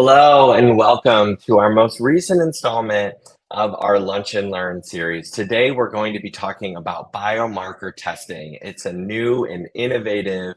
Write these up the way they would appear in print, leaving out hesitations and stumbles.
Hello and welcome to our most recent installment of our Lunch and Learn series. Today we're going to be talking about biomarker testing. It's a new and innovative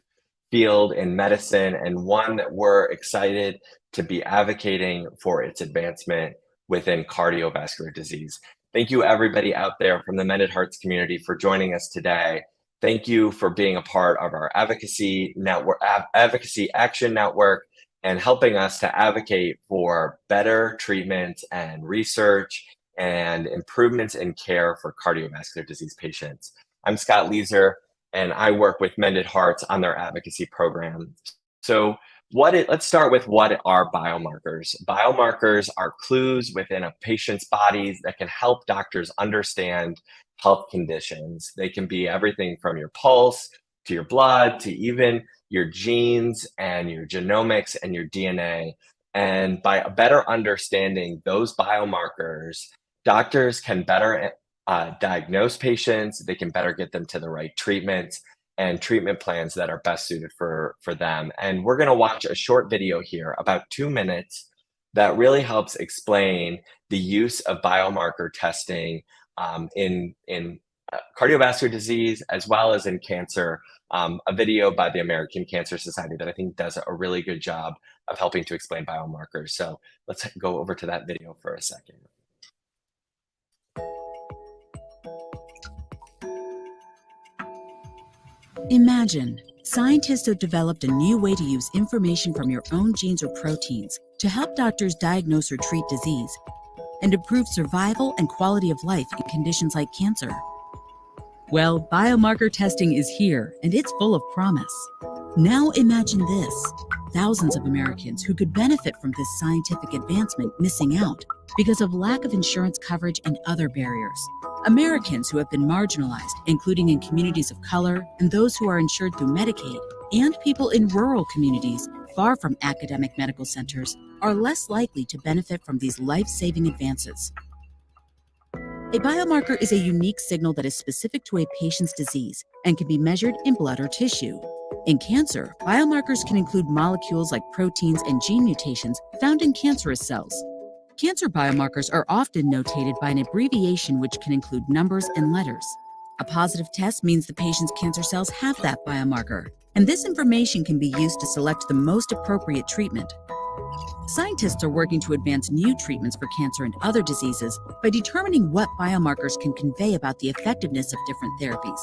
field in medicine and one that we're excited to be advocating for its advancement within cardiovascular disease. Thank you everybody out there from the Mended Hearts community for joining us today. Thank you for being a part of our advocacy network, Advocacy Action Network, and helping us to advocate for better treatment and research and improvements in care for cardiovascular disease patients. I'm Scott Leeser, and I work with Mended Hearts on their advocacy program. So let's start with what are biomarkers. Biomarkers are clues within a patient's bodies that can help doctors understand health conditions. They can be everything from your pulse to your blood to even your genes and your genomics and your DNA. And by better understanding those biomarkers, doctors can better diagnose patients, they can better get them to the right treatment and treatment plans that are best suited for them. And we're gonna watch a short video here, about 2 minutes, that really helps explain the use of biomarker testing in cardiovascular disease as well as in cancer. A video by the American Cancer Society that I think does a really good job of helping to explain biomarkers. So let's go over to that video for a second. Imagine, scientists have developed a new way to use information from your own genes or proteins to help doctors diagnose or treat disease and improve survival and quality of life in conditions like cancer. Well, biomarker testing is here, and it's full of promise. Now imagine this: thousands of Americans who could benefit from this scientific advancement missing out because of lack of insurance coverage and other barriers. Americans who have been marginalized, including in communities of color and those who are insured through Medicaid, and people in rural communities far from academic medical centers, are less likely to benefit from these life-saving advances. A biomarker is a unique signal that is specific to a patient's disease and can be measured in blood or tissue. In cancer, biomarkers can include molecules like proteins and gene mutations found in cancerous cells. Cancer biomarkers are often notated by an abbreviation which can include numbers and letters. A positive test means the patient's cancer cells have that biomarker, and this information can be used to select the most appropriate treatment. Scientists are working to advance new treatments for cancer and other diseases by determining what biomarkers can convey about the effectiveness of different therapies.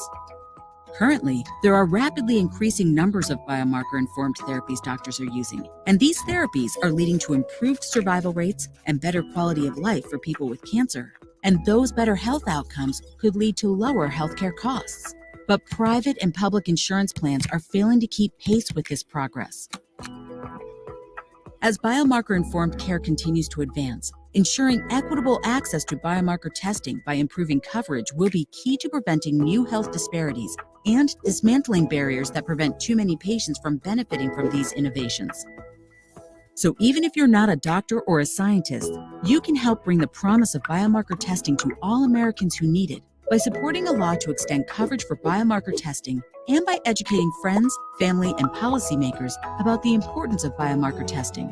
Currently, there are rapidly increasing numbers of biomarker-informed therapies doctors are using, and these therapies are leading to improved survival rates and better quality of life for people with cancer. And those better health outcomes could lead to lower healthcare costs. But private and public insurance plans are failing to keep pace with this progress. As biomarker-informed care continues to advance, ensuring equitable access to biomarker testing by improving coverage will be key to preventing new health disparities and dismantling barriers that prevent too many patients from benefiting from these innovations. So even if you're not a doctor or a scientist, you can help bring the promise of biomarker testing to all Americans who need it by supporting a law to extend coverage for biomarker testing and by educating friends, family, and policymakers about the importance of biomarker testing.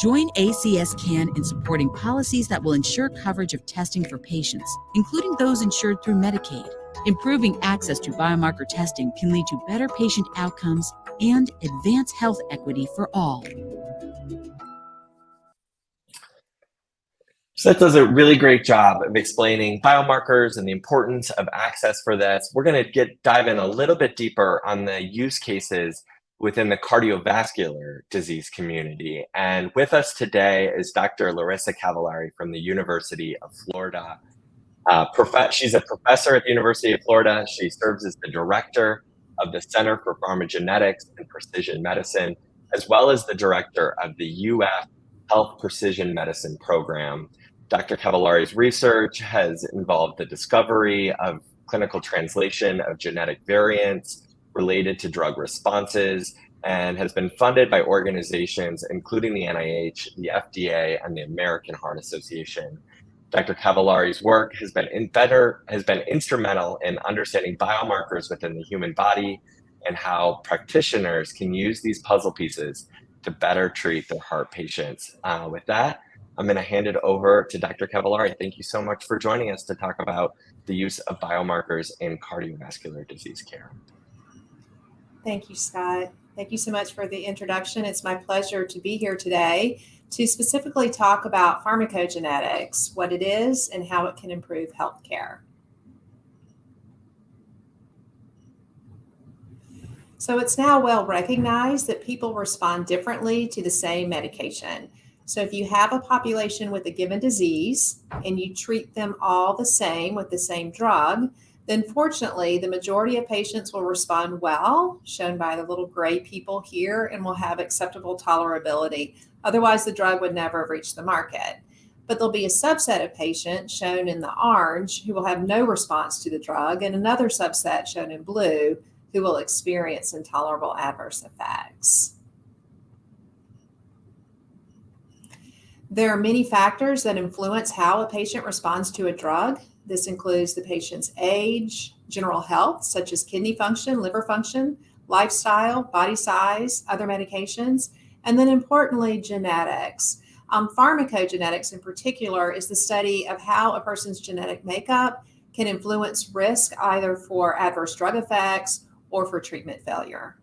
Join ACS-CAN in supporting policies that will ensure coverage of testing for patients, including those insured through Medicaid. Improving access to biomarker testing can lead to better patient outcomes and advance health equity for all. So that does a really great job of explaining biomarkers and the importance of access for this. We're going to dive in a little bit deeper on the use cases within the cardiovascular disease community. And with us today is Dr. Larisa Cavallari from the University of Florida. She's a professor at the University of Florida. She serves as the director of the Center for Pharmacogenetics and Precision Medicine, as well as the director of the UF Health Precision Medicine Program. Dr. Cavallari's research has involved the discovery of clinical translation of genetic variants related to drug responses and has been funded by organizations including the NIH, the FDA, and the American Heart Association. Dr. Cavallari's work has been instrumental in understanding biomarkers within the human body and how practitioners can use these puzzle pieces to better treat their heart patients. With that, I'm going to hand it over to Dr. Cavallari. Thank you so much for joining us to talk about the use of biomarkers in cardiovascular disease care. Thank you, Scott. Thank you so much for the introduction. It's my pleasure to be here today to specifically talk about pharmacogenetics, what it is, and how it can improve healthcare. So it's now well recognized that people respond differently to the same medication. So if you have a population with a given disease and you treat them all the same with the same drug, then fortunately, the majority of patients will respond well, shown by the little gray people here, and will have acceptable tolerability. Otherwise, the drug would never have reached the market. But there'll be a subset of patients, shown in the orange, who will have no response to the drug, and another subset, shown in blue, who will experience intolerable adverse effects. There are many factors that influence how a patient responds to a drug. This includes the patient's age, general health, such as kidney function, liver function, lifestyle, body size, other medications, and then importantly, genetics. Pharmacogenetics in particular is the study of how a person's genetic makeup can influence risk either for adverse drug effects or for treatment failure.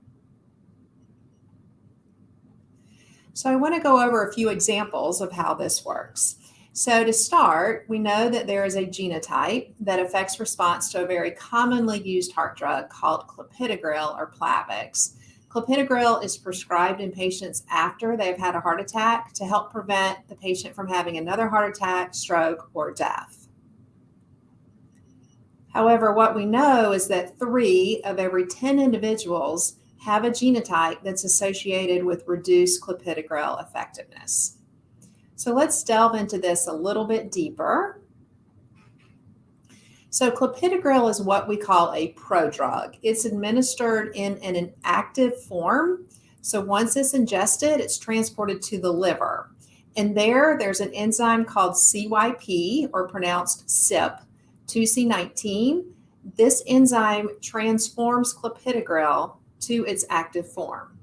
So I want to go over a few examples of how this works. So to start, we know that there is a genotype that affects response to a very commonly used heart drug called clopidogrel or Plavix. Clopidogrel is prescribed in patients after they've had a heart attack to help prevent the patient from having another heart attack, stroke, or death. However, what we know is that 3 of every 10 individuals have a genotype that's associated with reduced clopidogrel effectiveness. So let's delve into this a little bit deeper. So clopidogrel is what we call a prodrug. It's administered in an inactive form. So once it's ingested, it's transported to the liver. And there's an enzyme called CYP, or pronounced CYP2C19. This enzyme transforms clopidogrel to its active form.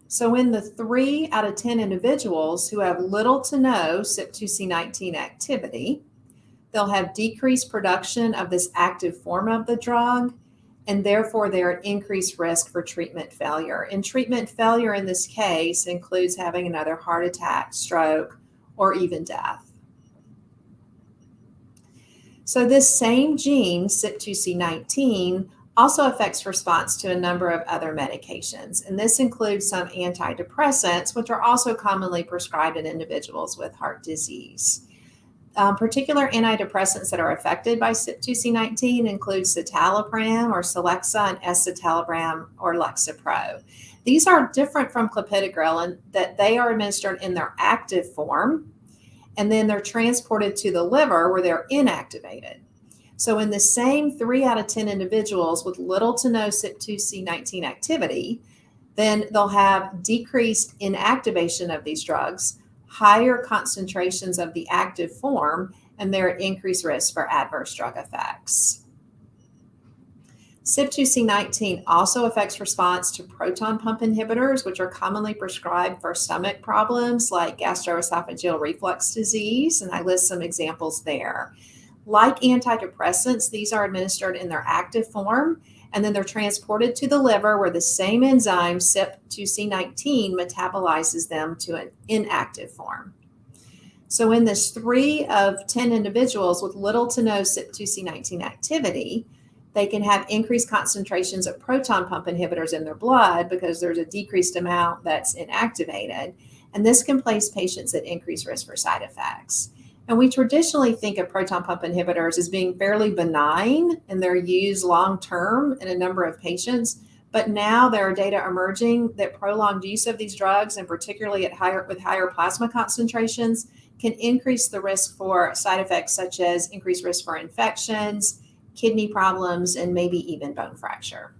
So in the 3 out of 10 individuals who have little to no CYP2C19 activity, they'll have decreased production of this active form of the drug, and therefore they're at increased risk for treatment failure. And treatment failure in this case includes having another heart attack, stroke, or even death. So this same gene, CYP2C19, also affects response to a number of other medications. And this includes some antidepressants, which are also commonly prescribed in individuals with heart disease. Particular antidepressants that are affected by CYP2C19 include citalopram or Celexa and escitalopram or Lexapro. These are different from clopidogrel in that they are administered in their active form, and then they're transported to the liver where they're inactivated. So in the same 3 out of 10 individuals with little to no CYP2C19 activity, then they'll have decreased inactivation of these drugs, higher concentrations of the active form, and they're at increased risk for adverse drug effects. CYP2C19 also affects response to proton pump inhibitors, which are commonly prescribed for stomach problems like gastroesophageal reflux disease, and I list some examples there. Like antidepressants, these are administered in their active form, and then they're transported to the liver where the same enzyme, CYP2C19, metabolizes them to an inactive form. So in this 3 of 10 individuals with little to no CYP2C19 activity, they can have increased concentrations of proton pump inhibitors in their blood because there's a decreased amount that's inactivated, and this can place patients at increased risk for side effects. And we traditionally think of proton pump inhibitors as being fairly benign, and they're used long-term in a number of patients. But now there are data emerging that prolonged use of these drugs, and particularly with higher plasma concentrations, can increase the risk for side effects such as increased risk for infections, kidney problems, and maybe even bone fracture.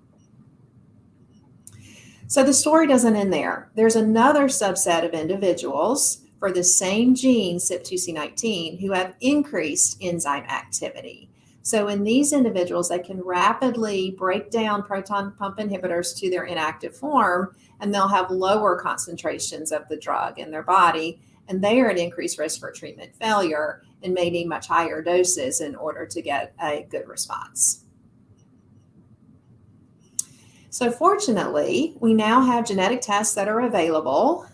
So the story doesn't end there. There's another subset of individuals for the same gene, CYP2C19, who have increased enzyme activity. So in these individuals, they can rapidly break down proton pump inhibitors to their inactive form, and they'll have lower concentrations of the drug in their body, and they are at increased risk for treatment failure and may need much higher doses in order to get a good response. So fortunately, we now have genetic tests that are available.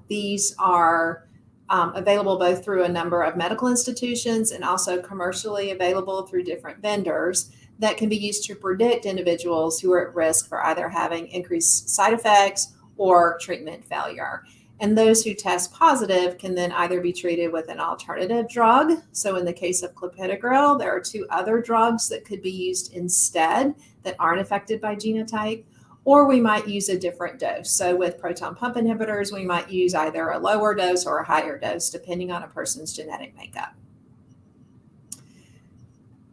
These are available both through a number of medical institutions and also commercially available through different vendors that can be used to predict individuals who are at risk for either having increased side effects or treatment failure. And those who test positive can then either be treated with an alternative drug. So in the case of clopidogrel, there are 2 other drugs that could be used instead that aren't affected by genotype, or we might use a different dose. So with proton pump inhibitors, we might use either a lower dose or a higher dose, depending on a person's genetic makeup.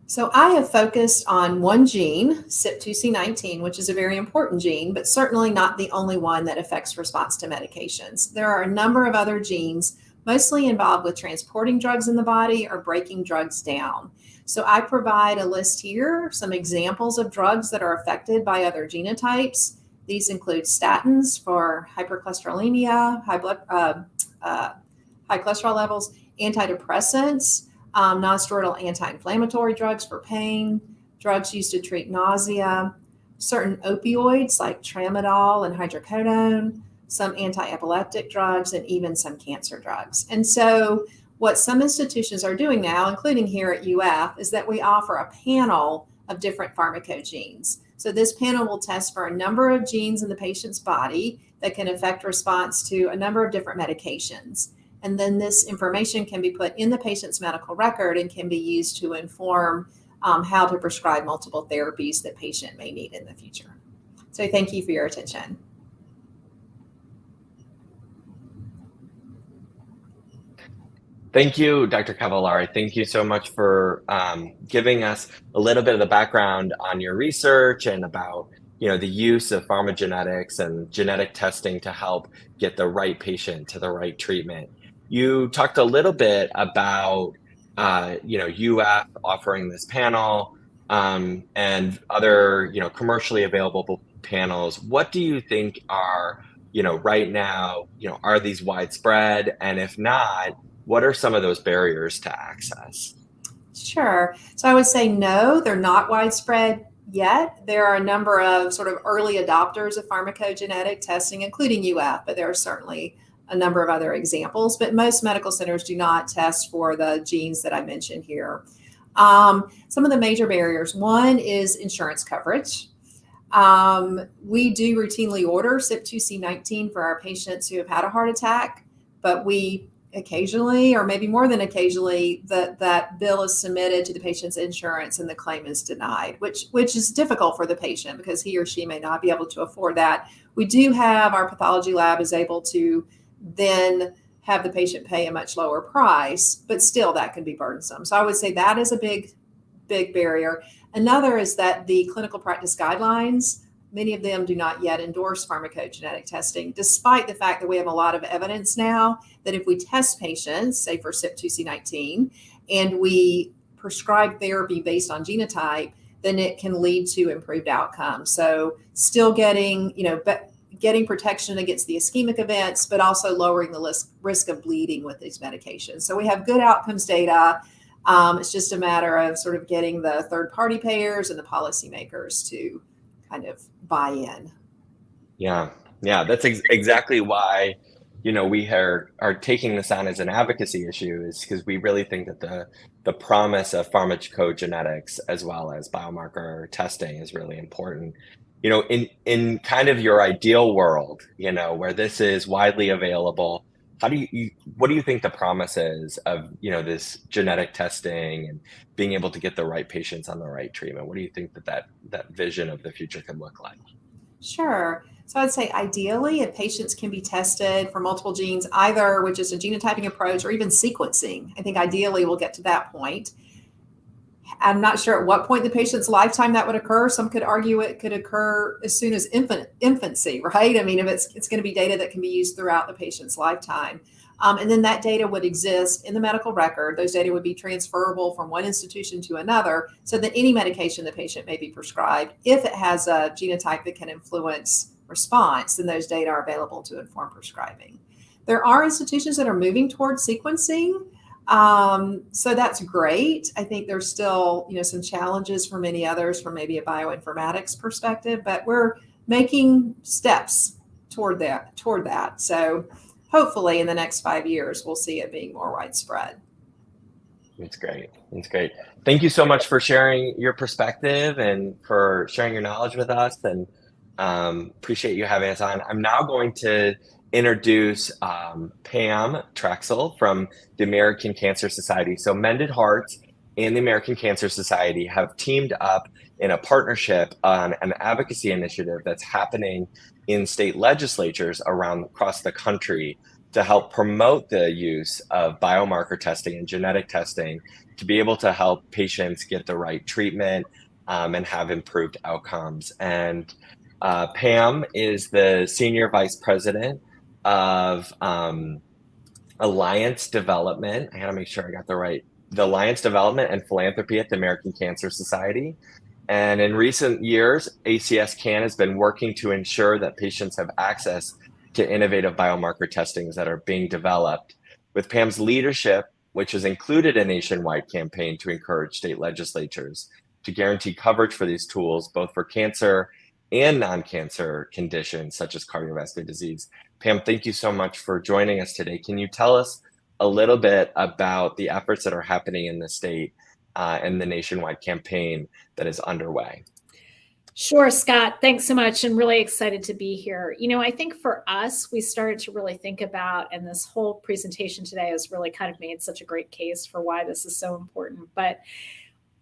So I have focused on one gene, CYP2C19, which is a very important gene, but certainly not the only one that affects response to medications. There are a number of other genes, mostly involved with transporting drugs in the body or breaking drugs down. So I provide a list here, some examples of drugs that are affected by other genotypes. These include statins for hypercholesterolemia, high cholesterol levels, antidepressants, nonsteroidal anti-inflammatory drugs for pain, drugs used to treat nausea, certain opioids like tramadol and hydrocodone, some anti-epileptic drugs, and even some cancer drugs. And so what some institutions are doing now, including here at UF, is that we offer a panel of different pharmacogenes. So this panel will test for a number of genes in the patient's body that can affect response to a number of different medications. And then this information can be put in the patient's medical record and can be used to inform how to prescribe multiple therapies that patient may need in the future. So thank you for your attention. Thank you, Dr. Cavallari. Thank you so much for giving us a little bit of the background on your research and about the use of pharmacogenetics and genetic testing to help get the right patient to the right treatment. You talked a little bit about UF offering this panel and other commercially available panels. What do you think are right now are these widespread, and if not, what are some of those barriers to access? Sure. So I would say no, they're not widespread yet. There are a number of sort of early adopters of pharmacogenetic testing, including UF, but there are certainly a number of other examples. But most medical centers do not test for the genes that I mentioned here. Some of the major barriers, one is insurance coverage. We do routinely order CYP2C19 for our patients who have had a heart attack, but we occasionally, or maybe more than occasionally, that bill is submitted to the patient's insurance and the claim is denied, which is difficult for the patient because he or she may not be able to afford that. We do have, our pathology lab is able to then have the patient pay a much lower price, but still that can be burdensome. So I would say that is a big barrier. Another is that the clinical practice guidelines, many of them do not yet endorse pharmacogenetic testing, despite the fact that we have a lot of evidence now that if we test patients, say for CYP2C19, and we prescribe therapy based on genotype, then it can lead to improved outcomes. So still getting protection against the ischemic events, but also lowering the risk of bleeding with these medications. So we have good outcomes data. It's just a matter of sort of getting the third-party payers and the policymakers to kind of buy in. Yeah, that's exactly why we are taking this on as an advocacy issue, is because we really think that the promise of pharmacogenetics as well as biomarker testing is really important. In kind of your ideal world, where this is widely available, what do you think the promise is of this genetic testing and being able to get the right patients on the right treatment? What do you think that vision of the future could look like? Sure. So I'd say ideally, if patients can be tested for multiple genes, either with just a genotyping approach or even sequencing, I think ideally we'll get to that point. I'm not sure at what point in the patient's lifetime that would occur. Some could argue it could occur as soon as infancy, right? I mean, if it's going to be data that can be used throughout the patient's lifetime. And then that data would exist in the medical record. Those data would be transferable from one institution to another so that any medication the patient may be prescribed, if it has a genotype that can influence response, then those data are available to inform prescribing. There are institutions that are moving towards sequencing. So that's great. I think there's still, some challenges for many others from maybe a bioinformatics perspective, but we're making steps toward that. So hopefully in the next 5 years, we'll see it being more widespread. That's great. That's great. Thank you so much for sharing your perspective and for sharing your knowledge with us, and appreciate you having us on. I'm now going to introduce Pam Traxel from the American Cancer Society. So Mended Hearts and the American Cancer Society have teamed up in a partnership on an advocacy initiative that's happening in state legislatures across the country to help promote the use of biomarker testing and genetic testing to be able to help patients get the right treatment and have improved outcomes. And Pam is the Senior Vice President of Alliance Development. I gotta make sure I got the Alliance Development and Philanthropy at the American Cancer Society. And in recent years, ACS CAN has been working to ensure that patients have access to innovative biomarker testings that are being developed. With Pam's leadership, which has included a nationwide campaign to encourage state legislatures to guarantee coverage for these tools, both for cancer and non-cancer conditions such as cardiovascular disease. Pam, thank you so much for joining us today. Can you tell us a little bit about the efforts that are happening in the state and the nationwide campaign that is underway? Sure, Scott. Thanks so much. I'm really excited to be here. I think for us, we started to really think about, and this whole presentation today has really kind of made such a great case for why this is so important. But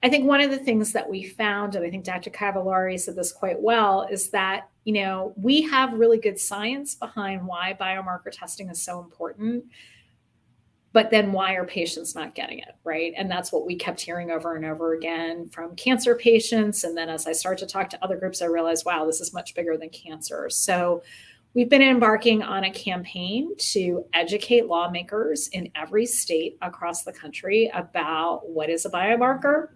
I think one of the things that we found, and I think Dr. Cavallari said this quite well, is that, we have really good science behind why biomarker testing is so important. But then why are patients not getting it, right? And that's what we kept hearing over and over again from cancer patients. And then as I started to talk to other groups, I realized, wow, this is much bigger than cancer. So we've been embarking on a campaign to educate lawmakers in every state across the country about what is a biomarker.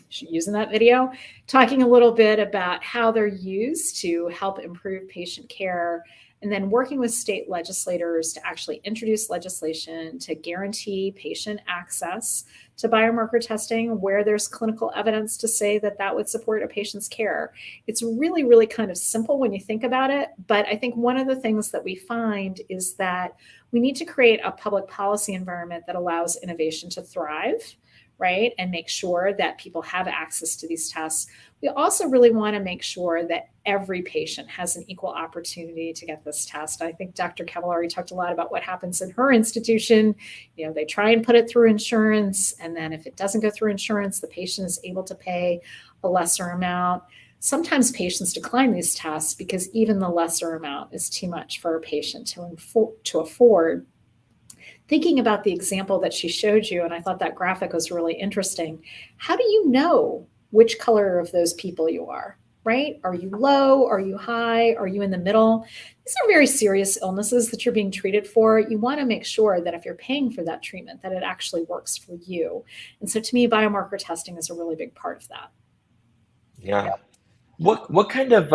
Using that video, talking a little bit about how they're used to help improve patient care, and then working with state legislators to actually introduce legislation to guarantee patient access to biomarker testing where there's clinical evidence to say that that would support a patient's care. It's really, really kind of simple when you think about it. But I think one of the things that we find is that we need to create a public policy environment that allows innovation to thrive, right? And make sure that people have access to these tests. We also really want to make sure that every patient has an equal opportunity to get this test. I think Dr. Cavallari talked a lot about what happens in her institution. They try and put it through insurance, and then if it doesn't go through insurance, the patient is able to pay a lesser amount. Sometimes patients decline these tests because even the lesser amount is too much for a patient to afford. Thinking about the example that she showed you, and I thought that graphic was really interesting. How do you know which color of those people you are, right? Are you low? Are you high? Are you in the middle? These are very serious illnesses that you're being treated for. You want to make sure that if you're paying for that treatment, that it actually works for you. And so to me, biomarker testing is a really big part of that. Yeah. What kind of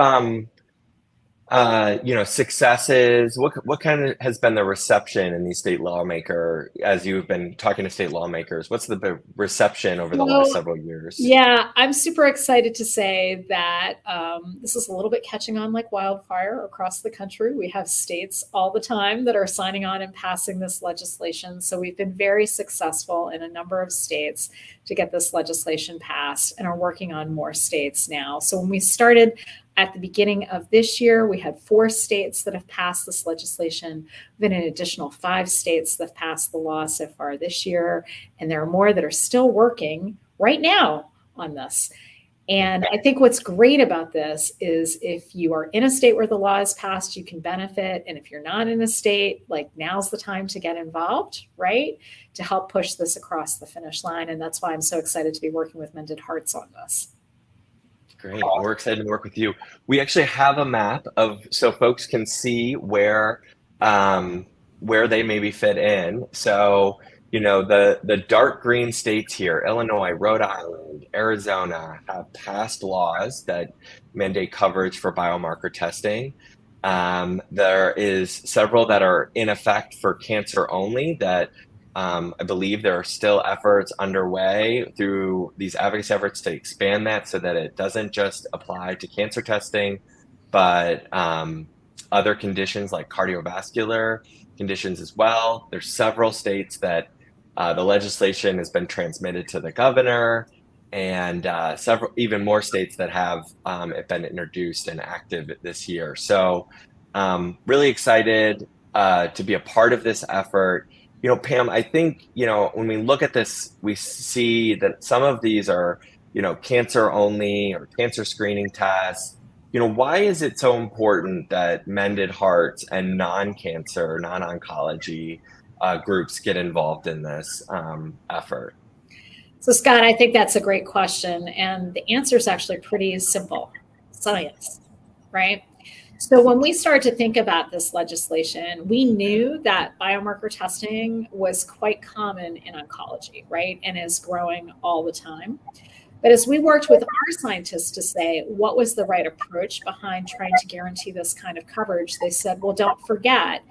successes, what kind of has been the reception in these state lawmaker, as you've been talking to state lawmakers? What's the reception over the last several years? Yeah, I'm super excited to say that this is a little bit catching on like wildfire across the country. We have states all the time that are signing on and passing this legislation. So we've been very successful in a number of states to get this legislation passed and are working on more states now. So when we started at the beginning of this year, we had 4 states that have passed this legislation. We've been an additional 5 states that have passed the law so far this year. And there are more that are still working right now on this. And I think what's great about this is if you are in a state where the law is passed, you can benefit. And if you're not in a state, like now's the time to get involved, right? To help push this across the finish line. And that's why I'm so excited to be working with Mended Hearts on this. Great. We're excited to work with you. We actually have a map so folks can see where where they maybe fit in. So, the dark green states here, Illinois, Rhode Island, Arizona, have passed laws that mandate coverage for biomarker testing. There is several that are in effect for cancer only that I believe there are still efforts underway through these advocacy efforts to expand that so that it doesn't just apply to cancer testing, but other conditions like cardiovascular conditions as well. There's several states that the legislation has been transmitted to the governor, and several even more states that have it been introduced and active this year. So really excited to be a part of this effort. Pam, I think, when we look at this, we see that some of these are, cancer only or cancer screening tests. Why is it so important that Mended Hearts and non-cancer, non-oncology groups get involved in this effort? So, Scott, I think that's a great question. And the answer is actually pretty simple: science, right? So, when we started to think about this legislation, we knew that biomarker testing was quite common in oncology, right? And is growing all the time. But as we worked with our scientists to say what was the right approach behind trying to guarantee this kind of coverage, they said, well, don't forget,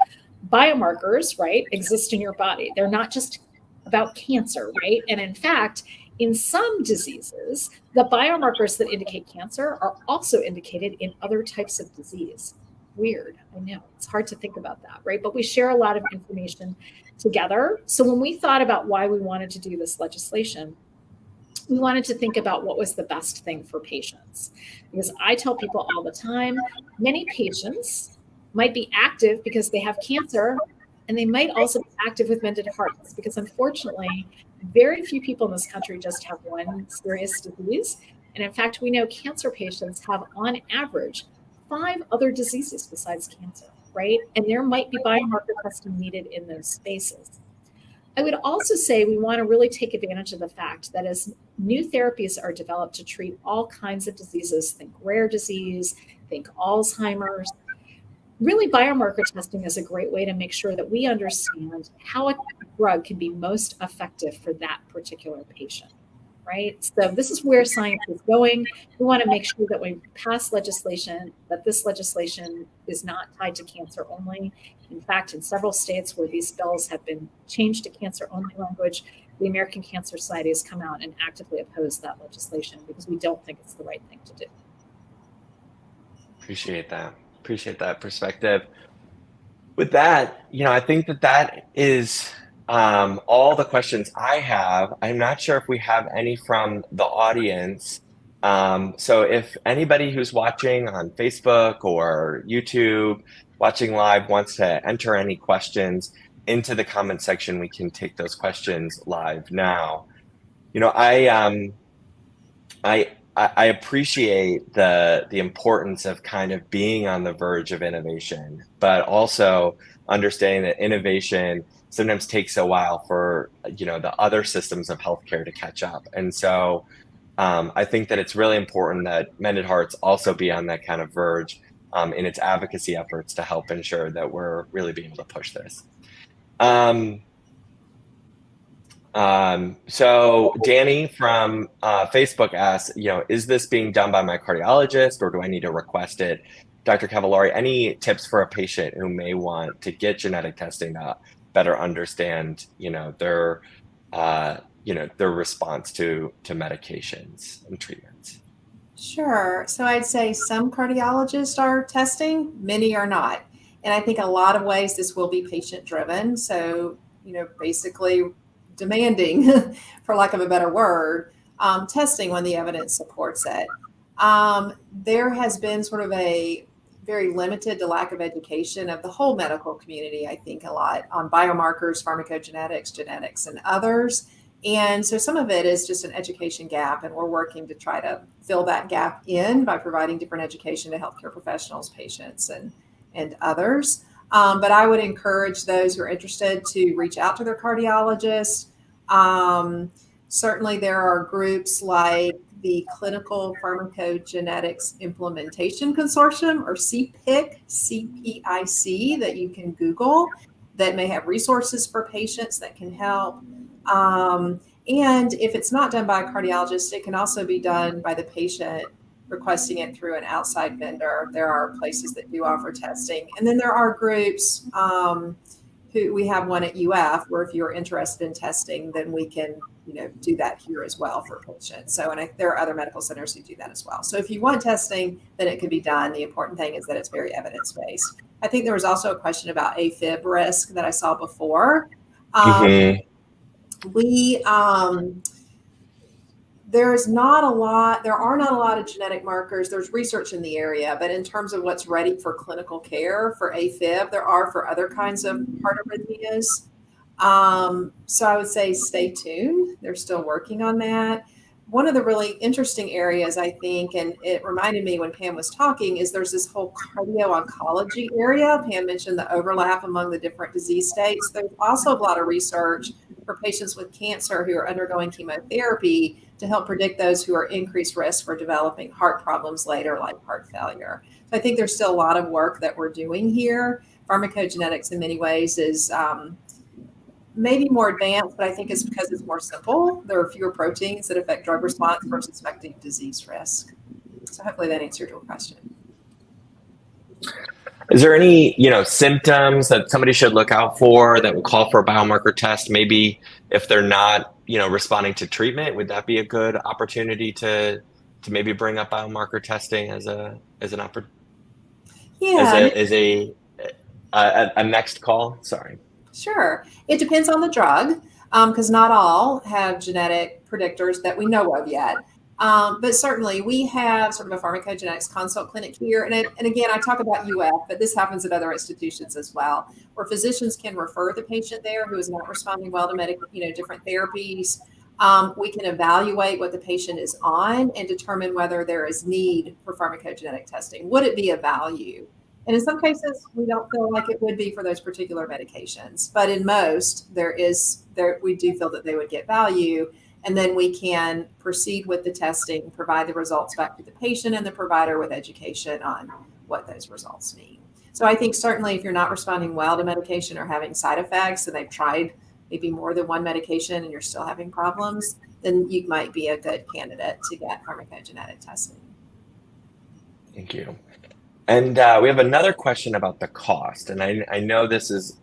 biomarkers, right, exist in your body. They're not just about cancer, right? And in fact, in some diseases, the biomarkers that indicate cancer are also indicated in other types of disease. Weird, I know. It's hard to think about that, right? But we share a lot of information together. So when we thought about why we wanted to do this legislation, we wanted to think about what was the best thing for patients. Because I tell people all the time, many patients might be active because they have cancer, and they might also be active with Mended Hearts, because unfortunately, very few people in this country just have one serious disease. And in fact, we know cancer patients have, on average, 5 other diseases besides cancer, right? And there might be biomarker testing needed in those spaces. I would also say we want to really take advantage of the fact that as new therapies are developed to treat all kinds of diseases, think rare disease, think Alzheimer's, really biomarker testing is a great way to make sure that we understand how a drug can be most effective for that particular patient, right? So this is where science is going. We want to make sure that we pass legislation, that this legislation is not tied to cancer only. In fact, in several states where these bills have been changed to cancer-only language, the American Cancer Society has come out and actively opposed that legislation because we don't think it's the right thing to do. Appreciate that perspective. With that, I think that is all the questions I have. I'm not sure if we have any from the audience. So if anybody who's watching on Facebook or YouTube, watching live, wants to enter any questions into the comment section, we can take those questions live now. I appreciate the importance of kind of being on the verge of innovation, but also understanding that innovation sometimes takes a while for the other systems of healthcare to catch up. And so I think that it's really important that Mended Hearts also be on that kind of verge in its advocacy efforts to help ensure that we're really being able to push this. So Danny from Facebook asks, is this being done by my cardiologist or do I need to request it? Dr. Cavallari, any tips for a patient who may want to get genetic testing to better understand, their response to medications and treatments? Sure. So I'd say some cardiologists are testing, many are not. And I think a lot of ways this will be patient driven. So, basically demanding, for lack of a better word, testing when the evidence supports it. There has been sort of a very limited to lack of education of the whole medical community, I think, a lot on biomarkers, pharmacogenetics, genetics, and others. And so some of it is just an education gap, and we're working to try to fill that gap in by providing different education to healthcare professionals, patients, and others. But I would encourage those who are interested to reach out to their cardiologist. Certainly there are groups like the Clinical Pharmacogenetics Implementation Consortium, or CPIC, CPIC, that you can Google. that may have resources for patients that can help. And if it's not done by a cardiologist, it can also be done by the patient requesting it through an outside vendor. There are places that do offer testing. And then there are groups who we have one at UF where if you're interested in testing, then we can do that here as well for patients. So, and there are other medical centers who do that as well. So if you want testing, then it can be done. The important thing is that it's very evidence-based. I think there was also a question about AFib risk that I saw before. There are not a lot of genetic markers. There's research in the area, but in terms of what's ready for clinical care for AFib, there are for other kinds of heart arrhythmias. So I would say stay tuned. They're still working on that. One of the really interesting areas, I think, and it reminded me when Pam was talking, is there's this whole cardio-oncology area. Pam mentioned the overlap among the different disease states. There's also a lot of research for patients with cancer who are undergoing chemotherapy to help predict those who are increased risk for developing heart problems later, like heart failure. So I think there's still a lot of work that we're doing here. Pharmacogenetics in many ways is maybe more advanced, but I think it's because it's more simple. There are fewer proteins that affect drug response versus affecting disease risk. So hopefully that answered your question. Is there any, symptoms that somebody should look out for that would call for a biomarker test? Maybe if they're not, responding to treatment, would that be a good opportunity to maybe bring up biomarker testing as an opportunity? Yeah. As a next call? Sorry. Sure. It depends on the drug, because not all have genetic predictors that we know of yet. But certainly we have sort of a pharmacogenetics consult clinic here. And again, I talk about UF, but this happens at other institutions as well, where physicians can refer the patient there who is not responding well to different therapies. We can evaluate what the patient is on and determine whether there is need for pharmacogenetic testing. Would it be of value? And in some cases, we don't feel like it would be for those particular medications. But in most, we do feel that they would get value. And then we can proceed with the testing, provide the results back to the patient and the provider with education on what those results mean. So I think certainly if you're not responding well to medication or having side effects and they've tried maybe more than one medication and you're still having problems, then you might be a good candidate to get pharmacogenetic testing. Thank you. And we have another question about the cost. And I know this is,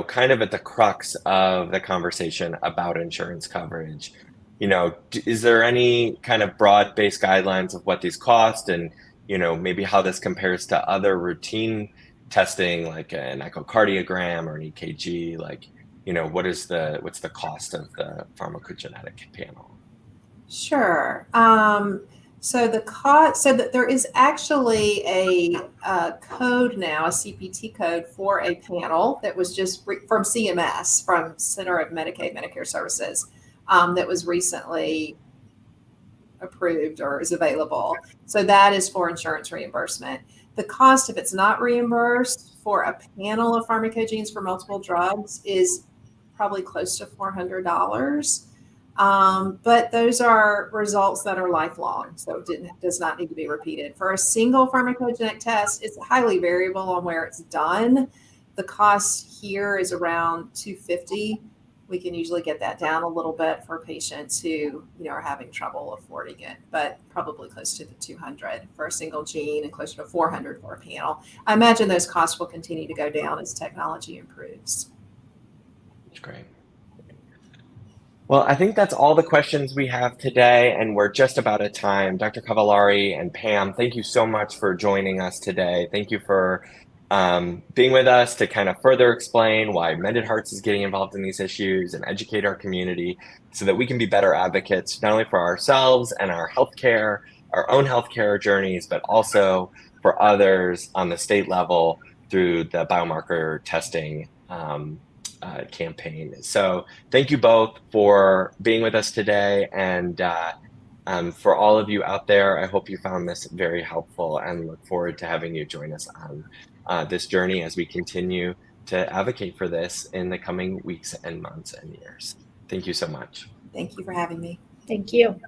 kind of at the crux of the conversation about insurance coverage. Is there any kind of broad-based guidelines of what these cost and, maybe how this compares to other routine testing like an echocardiogram or an EKG? Like, what's the cost of the pharmacogenetic panel? Sure. So that there is actually a code now, a CPT code for a panel that was just from CMS, from Center of Medicaid Medicare Services, that was recently approved or is available. So that is for insurance reimbursement. The cost, if it's not reimbursed for a panel of pharmacogenes for multiple drugs, is probably close to $400. But those are results that are lifelong, so it does not need to be repeated. For a single pharmacogenic test, it's highly variable on where it's done. The cost here is around $250. We can usually get that down a little bit for patients who are having trouble affording it, but probably close to the $200 for a single gene and closer to $400 for a panel. I imagine those costs will continue to go down as technology improves. That's great. Well, I think that's all the questions we have today, and we're just about at time. Dr. Cavallari and Pam, thank you so much for joining us today. Thank you for being with us to kind of further explain why Mended Hearts is getting involved in these issues and educate our community so that we can be better advocates, not only for ourselves and our own healthcare journeys, but also for others on the state level through the biomarker testing campaign. So thank you both for being with us today. And for all of you out there, I hope you found this very helpful and look forward to having you join us on this journey as we continue to advocate for this in the coming weeks and months and years. Thank you so much. Thank you for having me. Thank you.